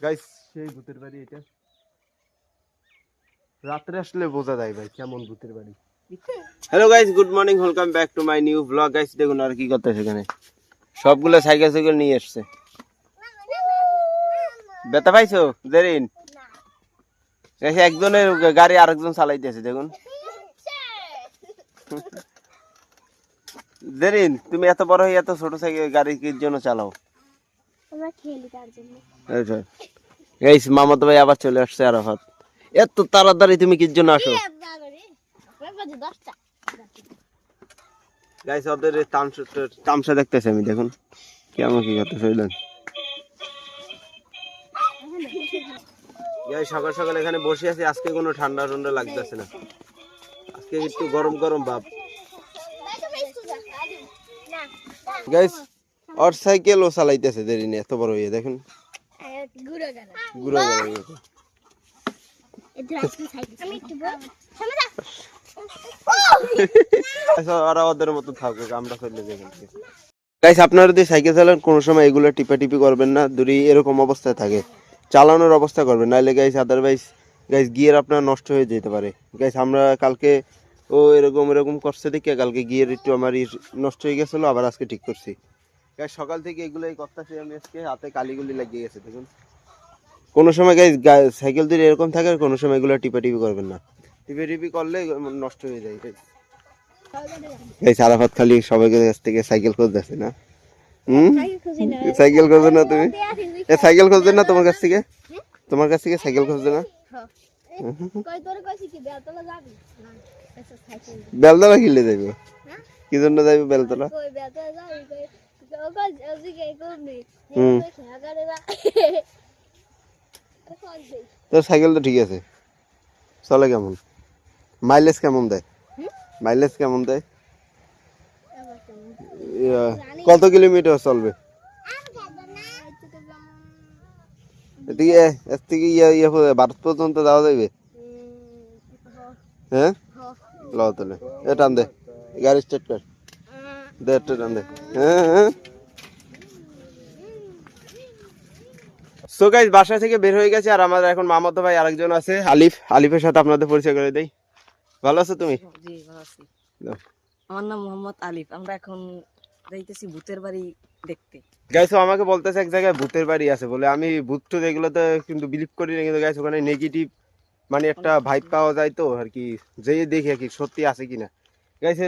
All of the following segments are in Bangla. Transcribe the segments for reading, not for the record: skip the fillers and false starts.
গাইস সেই ভূতের বাড়ি এটা, রাত্রে আসলে বোঝা যায় ভাই কেমন ভূতের বাড়ি। Hello guys, good morning, welcome back to my new blog. Guys দেখুন আর কি করতেছে এখানে, সবগুলো সাইকেল সাইকেল নিয়ে এসছে। ব্যথা পাইছো জেরিন? একজনের গাড়ি আরেকজন চালাইতেছে দেখুন। জেরিন, তুমি এত বড় হয়ে এত ছোট সাইকেল গাড়ি কি জন্য চালাও? আমরা খেলি তার জন্য। আচ্ছা গাইস, মামাতো ভাই আবার চলে আসছে আরাফাত। এত তাড়াতাড়ি তুমি কি জন্য আসো? গাইস ওদের তামসা দেখতেছে আমি, দেখুন কেমন কি করতেছে। গাইস সকাল সকাল এখানে বসে আছি, আজকে কোনো ঠান্ডা ঠান্ডা লাগতেছে না, আজকে একটু গরম গরম ভাব। গাইস ওর সাইকেল ও চালাইতেছে দেরি নেই, এত বড় হয়ে দেখুন ঘুরে গেছে। ওরা ওদের মতো থাকুক, আমরা চলে যাই। গাইস আপনারা যদি সাইকেল চালান কোনো সময় এগুলো টিপাটিপি করবেন না, যদি এরকম অবস্থায় থাকে চালানোর অবস্থা করবেন, নাহলে গাইস আদারওয়াইজ গাইস গিয়ার আপনার নষ্ট হয়ে যেতে পারে। গাইস আমরা কালকে ও এরকম এরকম করছে দেখে কালকে গিয়ার একটু আমার নষ্ট হয়ে গেছিলো, আবার আজকে ঠিক করছি। গাইস সকাল থেকে এগুলোই করতেছি আমি, আজকে হাতে কালিগুলি লাগিয়ে গেছে দেখুন। কোনো সময় গাইস সাইকেল যদি এরকম থাকে কোনো সময় এগুলো টিপাটিপি করবেন না, টিপাটিপি করলে নষ্ট হয়ে যায়। গাইস আরাফাত খালি সবাইকে কাছ থেকে সাইকেল খুঁজতেছে না। সাইকেল খুঁজবে না তুমি? সাইকেল খুঁজবে না তোমার কাছ থেকে? তোমার কাছ থেকে সাইকেল খুঁজবে না? বেলতলা কিনলে যাইব? কি জন্য যাইব বেলতলা? তোর সাইকেল তো ঠিক আছে, চলে কেমন? মাইলেজ কেমন দেয়? মাইলেজ কেমন দেয়? কত কিলোমিটার চলবে? ভারত পর্যন্ত যাওয়া যাবে? হ্যাঁ লো তাহলে এ টান দে, গাড়ি স্টার্ট কর দে, টান দে। হ্যাঁ সো গাইস বাসা থেকে বের হয়ে গেছে, আর আমাদের এখন মামাতো ভাই আরেকজন আছে আলিফ। আলিফের সাথে আপনাদের পরিচয় করে দেই। ভালো আছো তুমি? জি ভালো আছি। আমার নাম মোহাম্মদ আলিফ। আমরা এখন যাইতেছি ভূতের বাড়ি দেখতে। গাইস আমাকে বলতেছে এক জায়গায় ভূতের বাড়ি আছে বলে, আমি ভূত টুত এগুলোতে কিন্তু বিলিভ করি না, কিন্তু গাইস ওখানে নেগেটিভ মানে একটা ভাইব পাওয়া যায় তো আর কি, যে দেখি আর কি সত্যি আছে কিনা। গাইস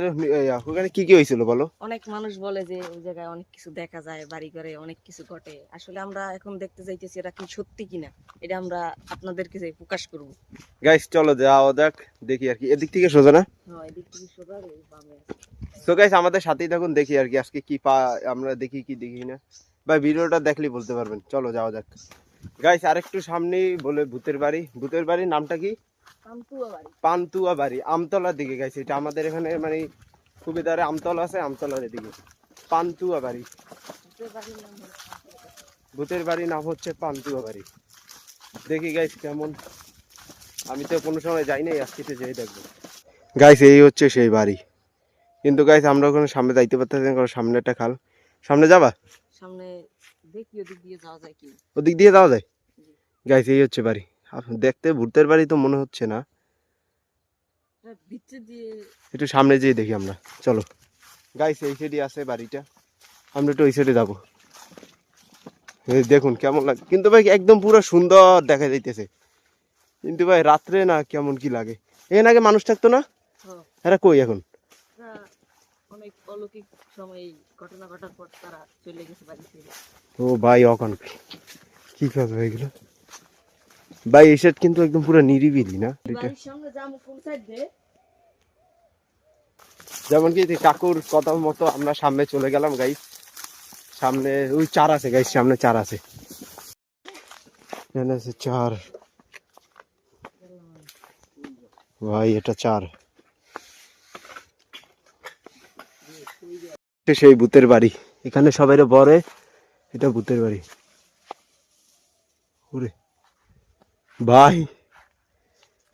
ওখানে কি কি হয়েছিল বলো? অনেক মানুষ বলে যে ওই জায়গায় অনেক কিছু দেখা যায়, বাড়ি ঘরে অনেক কিছু ঘটে। আসলে আমরা এখন দেখতে যাইতেছি এটা কি সত্যি কিনা, এটা আমরা আপনাদেরকে যাই প্রকাশ করব। গাইস চলো যাও দেখ দেখি আর কি। এদিক থেকে সোজা না? হ্যাঁ এদিক থেকে সোজা এই বামে। সো গাইস আমাদের সাথেই থাকুন, দেখি আর কি আজকে কি আমরা দেখি কি দেখি না, বা ভিডিওটা দেখলেই বলতে পারবেন। চলো যাওয়া যাক। গাইস আরেকটু সামনেই বলে ভূতের বাড়ি। ভূতের বাড়ির নামটা কি? পান্তুয়া বাড়ি। পান্তুয়া বাড়ি, আমতলার দিকে। গাইস এটা আমাদের এখানে মানে খুবই দ্বারে আমতলা আছে, আমতলার এদিকে পান্তুয়া বাড়ি। ভূতের বাড়ির নাম হচ্ছে পান্তুয়া বাড়ি। দেখি গাইস কেমন, আমি তো কোনো সময় যাই নাই, আজকে যেয়ে দেখবো। গাইস এই হচ্ছে সেই বাড়ি, কিন্তু গাইস আমরা ওখানে সামনে যাইতে পারতেছি না, কারণ সামনে একটা খাল। সামনে যাবা? সামনে দেখি ওদিক দিয়ে যাওয়া যায় কি। ওদিক দিয়ে যাওয়া যায়? গাইস এই হচ্ছে বাড়ি। দেখতে ভূতের বাড়ি তো মনে হচ্ছে না, ভিতর দিয়ে একটু সামনে যেয়ে দেখি আমরা। চলো গাইস এই সাইডে আছে বাড়িটা, আমরা একটু ওই সাইডে যাবো। দেখুন কেমন লাগে, কিন্তু ভাই একদম পুরো সুন্দর দেখা যাইতেছে, কিন্তু ভাই রাত্রে না কেমন কি লাগে। এখানে আগে মানুষ থাকতো না, এরা কই এখন? অনেক অলৌকিক সময় ঘটনা ঘটার পর তারা চলে গেছে বাড়ি থেকে। ও ভাই অখন কি কাজ এগুলো ভাই? এই সাইড কিন্তু একদম পুরো নিরিবিলি না? বাড়ির সামনে যাবো কোন সাইড দিয়ে? যেমন কি কাকুর কথা মতো আমরা সামনে চলে গেলাম গাইস। সামনে ওই চার আছে গাইস, সামনে চার আছে, চার ভাই, এটা চার। সেই ভূতের বাড়ি, এখানে সবাই বলে এটা ভূতের বাড়ি। ওরে ভাই,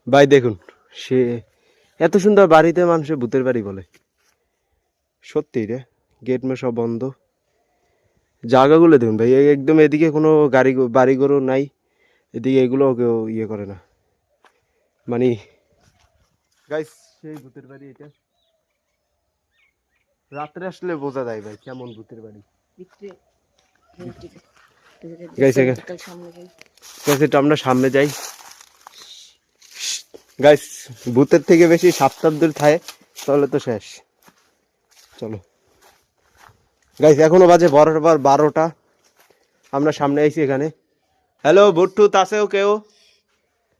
ভাই দেখুন সে এত সুন্দর বাড়িতে মানুষের ভূতের বাড়ি বলে। সত্যি রে, গেট মে সব বন্ধ, জায়গাগুলো দেখুন ভাই, একদম এদিকে কোনো বাড়ি ঘরও নাই, এদিকে এগুলো কেউ ইয়ে করে না। মানে গাইস সেই ভূতের বাড়ি এটা, রাত্রে আসলে বোঝা যায় ভাই কেমন ভূতের বাড়ি। ভিতরে গাইস এখানে সামনে যাই। গাইস এটা আমরা সামনে যাই। গাইস ভূতের থেকে বেশি সাপটাপ দূর থাকে তাহলে তো শেষ। চলো গাইস এখনো বাজে 12টা। আমরা সামনে আইছি এখানে। হ্যালো ভুট্টুত আছেও কেউ?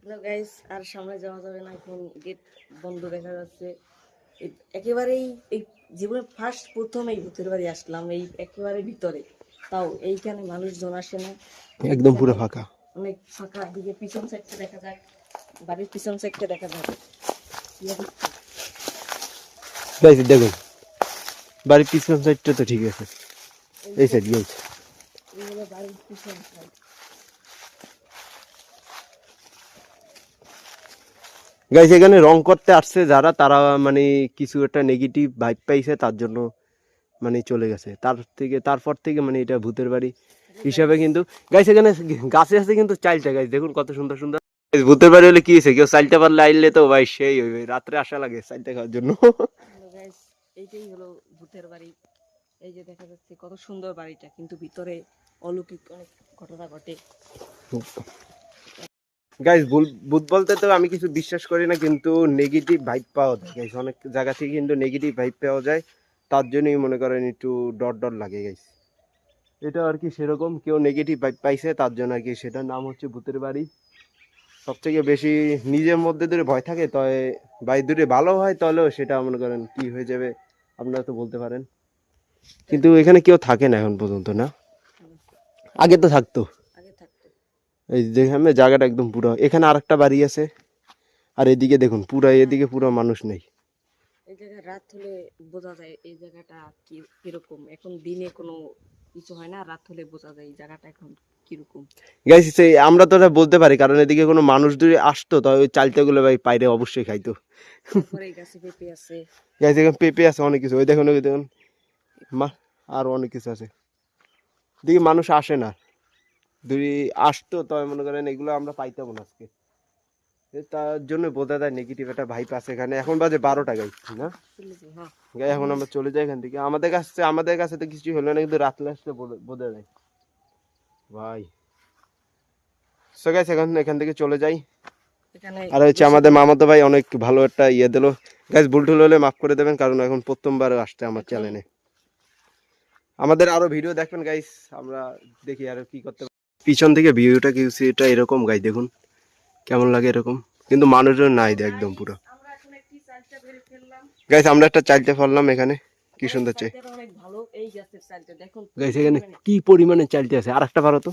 হ্যালো গাইস, আর সামনে যাওয়া যাবে না, এখন গেট বন্ধ দেখা যাচ্ছে। একেবারেই এই জীবনে প্রথম এই ভূতের বাড়ি আসলাম, এই একেবারে ভিতরে, তাও এইখানে মানুষজন আসে না, একদম পুরো ফাঁকা। অনেক ফাঁকা। দিকে পিছন সাইডটা দেখা যায়, বাড়ির পিছন সাইডটা দেখা যায়। গাইস দেখুন বাড়ির পিছন সাইডটা তো ঠিক আছে, এই সাইড গাইস। এইগুলো বাড়ির পিছন সাইড। গাইস এখানে রং করতে আসছে যারা, তারা মানে কিছু একটা নেগেটিভ ভাইব পাইছে তার জন্য মানে চলে গেছে। তারপর থেকে মানে এটা ভূতের বাড়ি হিসাবে কিন্তু গাইস এখানে গাছে আছে কিন্তু চাইলটা গাইস দেখুন কত সুন্দর সুন্দর। ভূতের বাড়ি হলে কি হয়েছে, কেউ চাইলতে পারলে আইলে তো ভাই সেই হইবে, রাত্রে আসা লাগে চাইলটা খাওয়ার জন্য। গাইস এইটাই হলো ভূতের বাড়ি। এই যে দেখা যাচ্ছে কত সুন্দর বাড়িটা, কিন্তু ভিতরে অলৌকিক অনেক ঘটনা ঘটে। গাইস ভূত বলতে তো আমি কিছু বিশ্বাস করি না, কিন্তু নেগেটিভ ভাইব পাওয়া যায় গাইস, অনেক জায়গা থেকে কিন্তু নেগেটিভ ভাইব পাওয়া যায়, তার জন্যই মনে করেন একটু ডর ডর লাগে গাইস। এটা আর কি সেরকম কেউ নেগেটিভ ভাইব পাইছে তার জন্য আর কি, সেটার নাম হচ্ছে ভূতের বাড়ি। সবথেকে বেশি নিজের মধ্যে ধরে ভয় থাকে, তবে বাড়ি দূরে ভালো হয় তাহলেও সেটা মনে করেন কি হয়ে যাবে আপনারা তো বলতে পারেন। কিন্তু এখানে কেউ থাকে না এখন পর্যন্ত, না? আগে তো থাকতো। আগে থাকতো। এই যেখানে জায়গাটা একদম পুরো, এখানে আরেকটা বাড়ি আছে, আর এদিকে দেখুন পুরো, এদিকে পুরো মানুষ নেই। এই জায়গায় রাত হলে বোঝা যায় এই জায়গাটা কি কিরকম। এখন দিনে কোনো কিছু হয় না, রাত হলে বোঝা যায় এই জায়গাটা এখন কিরকম। গাইস আমরা তো এটা বলতে পারি কারণ এদিকে কোনো মানুষ যদি আসতো তবে ওই চালটাগুলো ভাই পাইরে অবশ্যই খাইতো। তারপরে এই গাছে পেঁপে আছে। গাইস এখানে পেঁপে আছে অনেক কিছু, ওই দেখুন ওই দেখুন আর অনেক কিছু আছে। এদিকে মানুষ আসে না, যদি আসতো তবে মনে করেন এগুলো আমরা পাইতাম না আজকে। তার জন্য বোঝা যায় নেগেটিভ একটা ভাইব আছে এখানে। এখন বাজে 12টা গাইস, না হ্যাঁ গাই? এখন আমরা চলে যাই এখান থেকে। আমাদের কাছে তো কিছু হলো না, কিন্তু রাত্রে আসলে বোঝা যায় ভাই। সো গাইস এখান থেকে চলে যাই। এখানে আর হচ্ছে আমাদের মামাতো ভাই অনেক ভালো একটা ইয়ে দিল গাইস, ভুল টুল হলে মাফ করে দেবেন কারণ এখন প্রথমবার আসছে আমার চ্যানেলে। আমাদের আরো ভিডিও দেখবেন গাইস, আমরা দেখি আর কি করতে পারি। পিছন থেকে ভিউটা কি এটা এরকম গাইস, দেখুন কেমন লাগে এরকম, কিন্তু মানুষজন নাই একদম পুরো। আমরা এখন একটি চালটা বেরে ফেললাম গাইস আমরা একটা চালতে ফেললাম এখানে, কি সুন্দর চাই চালটা অনেক ভালো। এই গাছের চালটা দেখুন গাইস, এখানে কি পরিমাণে চালতে আছে। আর একটা ভালো তো,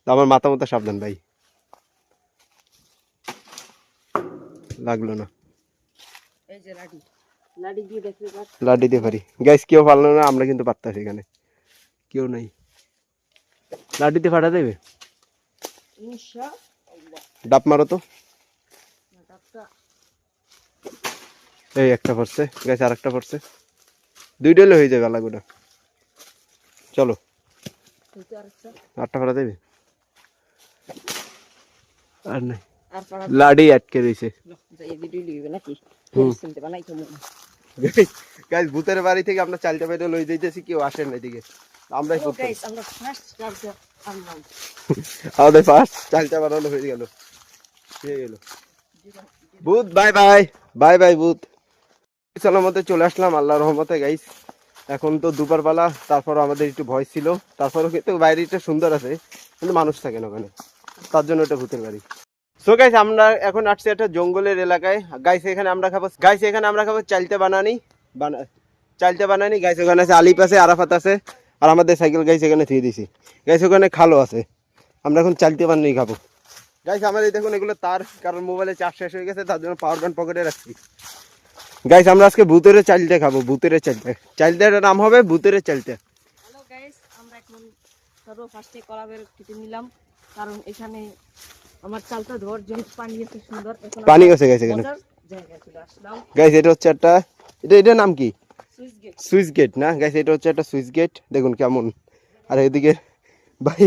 আমার মাথা মতো সাবধান ভাই, লাগলো না। এই যে লাডি লাডি দিয়ে দেখতে পাচ্ছেন, লাড্ডি দিয়ে পারি গাইস, কেউ পারলো না, আমরা কিন্তু পারতাছি, এখানে কেউ নাই। লাড্ডিতে ফাটা দেবে, ইনশাআল্লাহ। ডাব মারো তো। ডাবটা এই একটা পড়ছে গাইস, আর একটা পড়ছে, দুইটা হলে হয়ে যাবে আলাগুটা। চলো হইতে আরেকটা আটটা ফাটা দেবে, আর নাই, আর পাড়া লাডি আটকে রয়েছে। যাই ভিডিও লিখবে নাকি চিনতে বানাই তো মনে। গাইস ভূতের বাড়ি থেকে আমরা চালটা পেটে লই যাইতেছি, কেউ আসেন না এদিকে, আমরাই ও করতাম। গাইস আমরা ফার্স্ট চালটা আনলাম। আমাদের ফার্স্ট চালটা বানানো হয়ে গেল, হয়ে গেল। ভূত বাই বাই, বাই বাই ভূত। সালামতে চলে আসলাম আল্লাহর রহমতে গাইস। এখন তো দুপুরবেলা, তারপর আমাদের একটু ভয় ছিল, তারপরও কিন্তু বাইরেটা সুন্দর আছে, কিন্তু মানুষ থাকে না ওখানে, তার জন্য এটা ভূতের বাড়ি। সো গাইস আমরা এখন আসছি একটা জঙ্গলের এলাকায়। গাইস এখানে আমরা খাবো চালতে বানানি গাইস। ওখানে আছে আলিপ আছে, আরাফাত আছে, আর আমাদের সাইকেল গাইস এখানে থুয়ে দিছি গাইস। ওখানে খালো আছে, আমরা এখন চালতে বানানি খাবো গাইস। আমাদের দেখুন এগুলো তার, কারণ মোবাইলে চার্জ শেষ হয়ে গেছে, তার জন্য পাওয়ার ব্যাংক পকেটে রাখছি গাইস। আমরা আজকে ভূতের চালতে খাবো, ভূতের চালতের নাম হবে ভূতের চালতে। হ্যালো গাইস, আমরা এখন সর্ব ফার্স্টে কলাবের কেটে নিলাম, কারণ এখানে আমার চালটা ধোয়ার জন্য পানি আছে সুন্দর। এখন পানি আছে গাইস এখানে জায়গায় চলে আসলাম গাইস। এটা হচ্ছে একটা, এটার নাম কি? Switch gate. সুইচ গেট না গাইস, এটা হচ্ছে একটা সুইচ গেট, দেখুন কেমন। আর এদিকে ভাই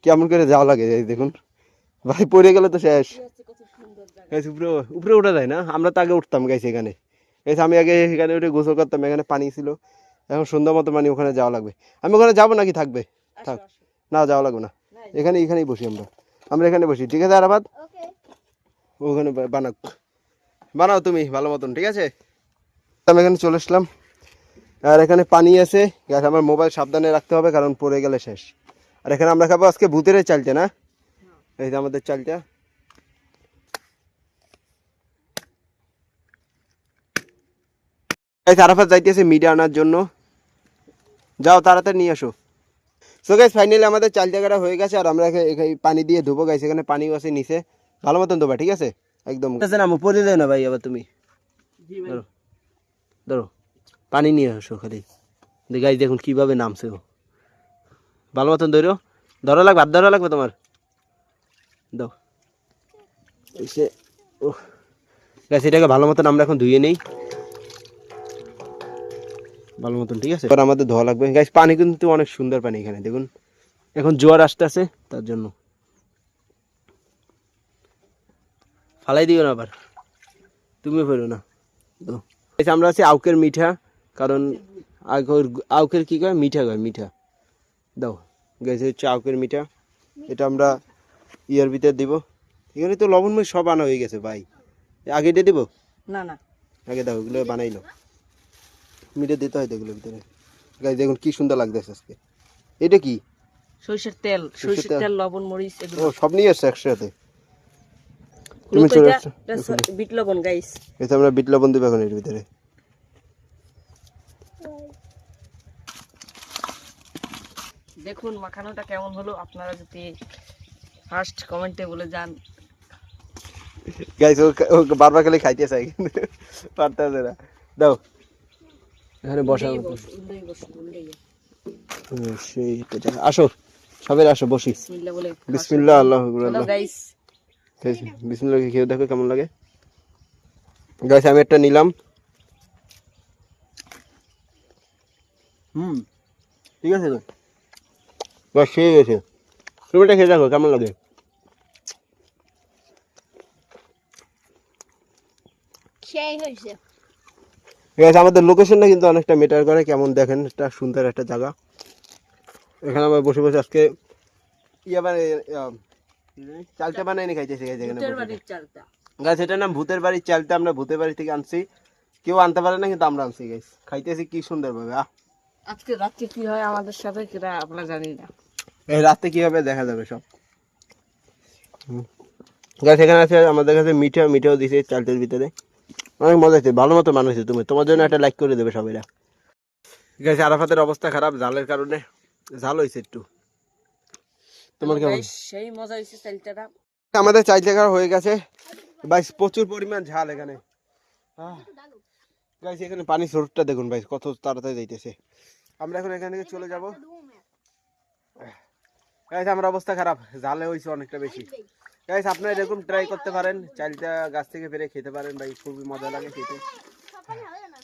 কেমন করে যাওয়া লাগে এই দেখুন, ভাই পড়ে গেলে তো শেষ। কত সুন্দর জায়গা। গাইস উপরে উপরে উঠা যায় না, আমরা তো আগে উঠতাম গাইস এখানে। গাইস আমি আগে এখানে উঠে গোসল করতাম, এখানে পানি ছিল, এখন সুন্দর মতো পানি, ওখানে যাওয়া লাগবে। আমি ওখানে যাবো নাকি থাকবে? আসো থাক, আসো। না যাওয়া লাগবে না, নাই, এখানেই বসি আমরা, আমরা এখানে বসি, ঠিক আছে আরাফাত? ওকে। ওখানে বানাও তুমি ভালো মতন, ঠিক আছে? আমি এখানে চলে আসলাম, আর এখানে পানি আছে গাছ, আমার মোবাইল সাবধানে রাখতে হবে কারণ পড়ে গেলে শেষ। আর এখানে আমরা খাবো আজকে ভূতের চালটা, না এই যে আমাদের চালটা। গাইস আরাফাত যাইতেছে মিডে আনার জন্য, যাও তাড়াতাড়ি নিয়ে আসো। সো গাইস ফাইনালি আমাদের চাল জায়গাটা হয়ে গেছে, আর আমরা এখানে পানি দিয়ে ধুবো গাইস, এখানে পানিও আছে নিচে, ভালো মতন ধোবা, ঠিক আছে? একদম না পড়ে যায় না ভাই, আবার তুমি জি ভাই। ধরো ধরো পানি নিয়ে আসো খালি। গাইস দেখুন কিভাবে নামছে ও, ভালো মতন ধরো, ধরা লাগবে, হাত ধরা লাগবে তোমার, দাও এসে। ও গাইস এটাকে ভালো মতন আমরা এখন ধুয়ে নেই ভালো মতন, ঠিক আছে? এবার আমাদের ধোয়া লাগবে গাইস। পানি কিন্তু অনেক সুন্দর পানি এখানে, দেখুন এখন জোয়ার আসতে আছে, তার জন্য ফালাই দিও না আবার, তুমিও ফেরো না। তো গাইস আমরা আছি আউকের মিঠা, কারণ আউকের কি কয়, মিঠা কয়, মিঠা দাও গাইস, হচ্ছে আউকের মিঠা, এটা আমরা ইয়ার ভিতরে দিব। এখানে তো লবণ মরিচ সব আনা হয়ে গেছে ভাই, আগে দিয়ে দিব, না না, আগে দাও, এগুলো বানাইলো, মিঠে দিতে হয় তো এগুলোর ভিতরে। গাইস দেখুন কি সুন্দর লাগতেছে আজকে। এটা কি? সরিষার তেল, সরিষার তেল, লবণ, মরিচ ও এগুলো। সব নিয়ে আসছে একসাথে। তুমি চলে আসছো, বিট লবণ গাইস। এটা আমরা বিট লবণ দিব এখন এর ভিতরে। দেখুন মাখানোটা কেমন হলো, আপনারা যদি ফার্স্ট কমেন্টে বলে যান। গাইস ও বারবার খালি খাইতে চাই কিন্তু পারতেছে না, দাও এখানে বসাবো। সেইটা জায়গা। আসো সবাই আসো, বসি। বিসমিল্লাহ বলে বিসমিল্লাহ, আল্লাহ হ্যালো আকবার। গাইস। বিসমিল্লাহ খেয়ে দেখো কেমন লাগে। গাইস আমি একটা নিলাম, ঠিক আছে বাস সেই গেছে, তুমি এটা খেয়ে দেখো কেমন লাগে। সেই হয়েছে। ঠিক আছে, আমাদের লোকেশনটা কিন্তু অনেকটা ম্যাটার করে, কেমন দেখেন, একটা সুন্দর একটা জায়গা। এখানে আমরা বসে বসে আজকে চালটা বানাই খাইতেছি ভূতের বাড়ির চালটা। গাছ, এটার নাম ভূতের বাড়ির চালটা, আমরা ভূতের বাড়ি থেকে আনছি, কেউ আনতে পারে না কিন্তু আমরা আনছি গাইস, খাইতেছি কি সুন্দর ভাবে। আজকে রাত্রে কি হয় আমাদের সাথে সেটা আমরা জানি না। এই রাতে কি হবে দেখা যাবে সব। গাছ এখানে আছে আমাদের কাছে মিঠাও দিছে চালটার ভিতরে, অনেক মজা হয়েছে, ভালো মতো বানাইছে। তুমি তোমার জন্য একটা লাইক করে দেবে সবাইরা। গাছ আরাফাতের অবস্থা খারাপ জালের কারণে, জাল হয়েছে একটু। তোমার কেমন? সেই মজা হয়েছে চালটা। আমাদের চাল জায়গা হয়ে গেছে ভাই, প্রচুর পরিমাণ ঝাল এখানে। গাইস এখানে পানি স্রোতটা দেখুন ভাই কত তাড়াতাড়ি যাইতেছে। আমরা এখন এখান থেকে চলে যাব গাইস, আমার অবস্থা খারাপ, জালে হয়েছে অনেকটা বেশি। গাইস আপনারা এরকম ট্রাই করতে পারেন, চালটা গাছ থেকে পেরে খেতে পারেন ভাই, খুবই মজা লাগে খেতে,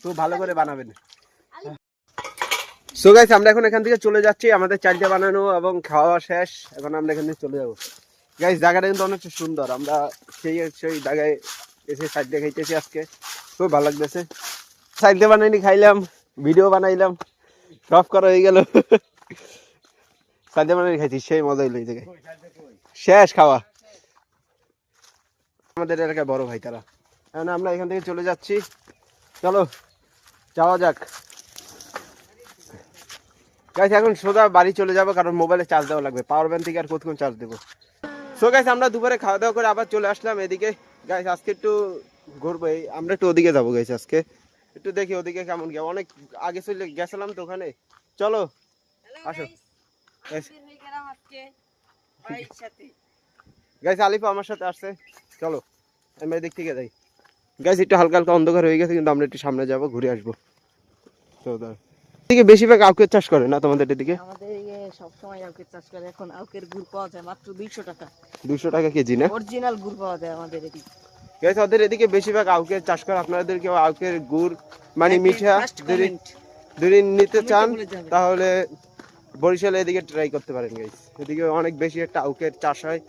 খুব ভালো করে বানাবেন। সো গাইস আমরা এখন এখান থেকে চলে যাচ্ছি, আমাদের চালটা বানানো এবং খাওয়া শেষ, এখন আমরা এখান থেকে চলে যাবো। গাইস জায়গাটা কিন্তু অনেক সুন্দর, আমরা সেই জায়গায় এসে সাইডে খাইতেছি আজকে, খুব ভালো লাগতেছে। সাইডে বানাইনি, খাইলাম, ভিডিও বানাইলাম, সব করা হয়ে গেল। সাইডে বানাইনি খাইছি, সেই মজা হইলো এই জায়গায়, শেষ খাওয়া। আমাদের এলাকায় বড় ভাই তারা, এখন আমরা এখান থেকে চলে যাচ্ছি, চলো যাওয়া যাক। গাইস এখন সোজা বাড়ি চলে যাবো, কারণ মোবাইলে চার্জ দেওয়া লাগবে, পাওয়ার ব্যাংক থেকে আর কতক্ষণ চার্জ দেবো। সো গাইস আমরা দুপুরে খাওয়া দাওয়া করে আবার চলে আসলাম এদিকে। গাইস আজকে একটু ঘুরবো, আমরা একটু ওদিকে যাবো গাইস, আজকে একটু দেখি ওদিকে কেমন কি, অনেক আগে চলে গেছিলাম তো ওখানে, চলো আসো। গাইস আলিফা আমার সাথে আসছে, চলো আমি এদিক থেকে যাই। গাইস একটু হালকা হালকা অন্ধকার হয়ে গেছে, কিন্তু আমরা একটু সামনে যাবো, ঘুরে আসবো। তো এদিকে বেশিরভাগ আউকের চাষ করে না তোমাদের এদিকে? আমাদের সব সময় আউকের চাষ করে, এখন আউকের গুড় পাওয়া যায় মাত্র 200 টাকা। 200 টাকা কেজি না? অরিজিনাল গুড় পাওয়া যায় আমাদের এদিকে। গাইস ওদের এদিকে বেশিরভাগ আউকের চাষ করে, আপনাদের কেউ আউকের গুড় মানে মিঠা যদি নিতে চান তাহলে বরিশালে এদিকে ট্রাই করতে পারেন গাইস, এদিকে অনেক বেশি একটা আউকের চাষ হয়,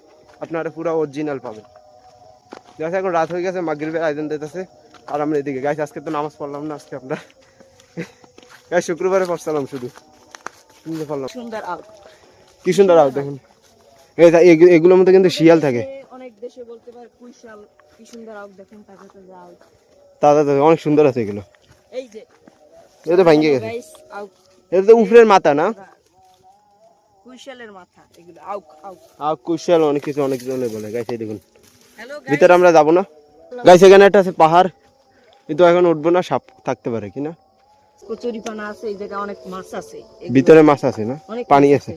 আপনারা পুরো অরিজিনাল পাবেন। গাইস এখন রাত হয়ে গেছে, মাগরিবের আয়োজন দিতেছে, আর আমরা এদিকে গাইস আজকে তো নামাজ পড়লাম না, আজকে আমরা গাইস শুক্রবারে পড়ছিলাম শুধু পড়লাম। সুন্দর আউট। কি সুন্দর আউট দেখুন গাইস, এগুলোর মধ্যে কিন্তু শিয়াল থাকে। অনেক দেশে বলতে পারে কুইশাল, কি সুন্দর আউট দেখুন, তাজা তাজা আউট। তাজা তাজা অনেক সুন্দর আছে এগুলো। এই যে এটা তো ভাঙে গেছে, গাইস আউট। এটা তো উপরের মাথা না, কুইশালের মাথা এগুলো আউট আউট। আর কুশাল অনেক কিছু অনেক জনে বলে গাইস। এই দেখুন হ্যালো ভিতরে আমরা যাবো না গাইস, এখানে একটা আছে পাহাড়, কিন্তু এখন উঠবো না, সাপ থাকতে পারে কিনা। কচুরি পানা আছে, এই জায়গায় অনেক মাছ আছে, ভিতরে মাছ আছে না, অনেক পানি মাছ আছে।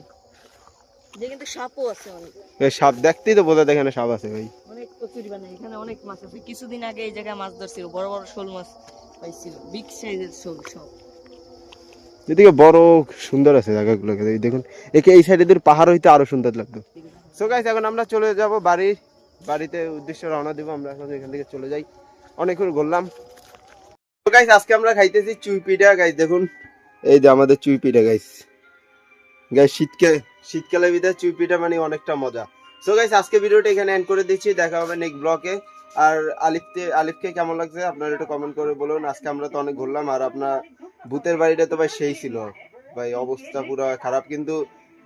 যে কিন্তু সাপও আছে অনেক। এই সাপ দেখতেই তো বোঝা, এখানে সাপ আছে ভাই। অনেক কচুরি পানা, এখানে অনেক মাছ আছে। কিছুদিন আগে এই জায়গায় মাছ ধরছিল, বড় বড় শোল মাছ পাইছিল, বিগ সাইজের শোল সব। এদিকে বড় সুন্দর আছে জায়গাগুলো, এই দেখুন এই সাইডে যদি পাহাড় হইতে আরো সুন্দর লাগতো। সো গাইস এখন আমরা চলে যাব বাড়িতে উদ্দেশ্যে রওনা দিব। আমরা এখন এখান থেকে চলে যাই, অনেকক্ষণ ঘুরলাম। তো গাইস আজকে আমরা খাইতেছি চুই পিঠা গাইস, দেখুন এই যে আমাদের চুই পিঠা গাইস। গাইস শীতকালে ভিতরে চুই পিঠা মানে অনেকটা মজা। সো গাইস আজকে ভিডিওটা এখানে এন্ড করে দিচ্ছি, দেখা হবে নেক্সট ব্লগে। আর আলিফকে কেমন লাগছে আপনারা একটু কমেন্ট করে বলুন। আজকে আমরা তো অনেক ঘুরলাম, আর আপনার ভূতের বাড়িটা তো ভাই সেই ছিল ভাই, অবস্থা পুরো খারাপ, কিন্তু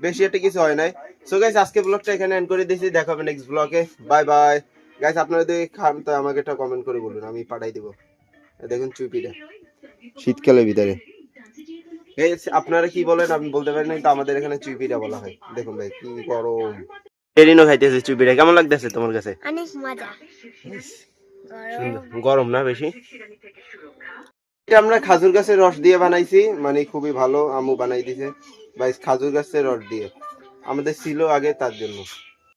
বেশি একটা কিছু হয় নাই। সো গাইস আজকে ব্লগটা এখানে এন্ড করে দিচ্ছি, দেখা হবে নেক্সট ব্লগে। Bye bye guys. আপনারা যদি খান তো আমাকে একটা কমেন্ট করে বলুন, আমি পাঠাই দিব। দেখুন চুই পিঠা শীতকালের ভিতরে। এই আপনারা কি বলেন আমি বলতে পারি না, কিন্তু আমাদের এখানে চুই পিঠা বলা হয়। দেখুন ভাই কি গরম, এরিনো খাইতেছে চুই পিঠা। কেমন লাগতেছে তোমার কাছে? অনেক মজা। গরম না বেশি? এটা আমরা খাজুর গাছের রস দিয়ে বানাইছি, মানে খুবই ভালো, আম্মু বানাই দিছে ভাই, খাজুর গাছের রস দিয়ে আমাদের ছিল আগে, তার জন্য।